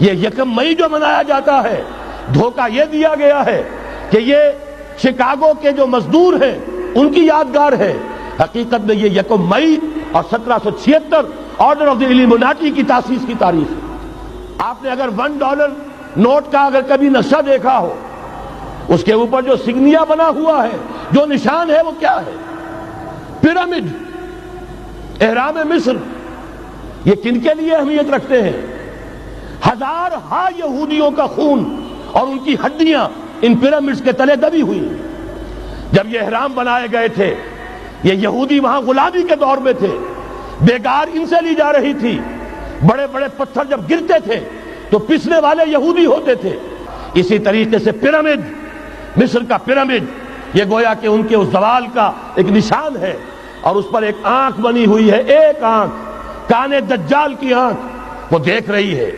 یہ یکم مئی جو منایا جاتا ہے، دھوکہ یہ دیا گیا ہے کہ یہ شکاگو کے جو مزدور ہیں ان کی یادگار ہے، حقیقت میں یہ یکم مئی اور 1776 آرڈر آف دی ایلیموناٹی کی تاسیس کی تاریخ ہے۔ آپ نے اگر $1 نوٹ کا اگر کبھی نقشہ دیکھا ہو، اس کے اوپر جو سگنیا بنا ہوا ہے، جو نشان ہے، وہ کیا ہے؟ پیرامڈ، اہرام مصر۔ یہ کن کے لیے اہمیت رکھتے ہیں؟ ہزارہا یہودیوں کا خون اور ان کی ہڈیاں ان پیرامڈز کے تلے دبی ہوئی۔ جب یہ اہرام بنائے گئے تھے، یہ یہودی وہاں غلامی کے دور میں تھے، بیگار ان سے لی جا رہی تھی، بڑے بڑے پتھر جب گرتے تھے تو پسنے والے یہودی ہوتے تھے۔ اسی طریقے سے پیرامڈ، مصر کا پیرامڈ، یہ گویا کہ ان کے اس زوال کا ایک نشان ہے، اور اس پر ایک آنکھ بنی ہوئی ہے، ایک آنکھ، کان دجال کی آنکھ، وہ دیکھ رہی ہے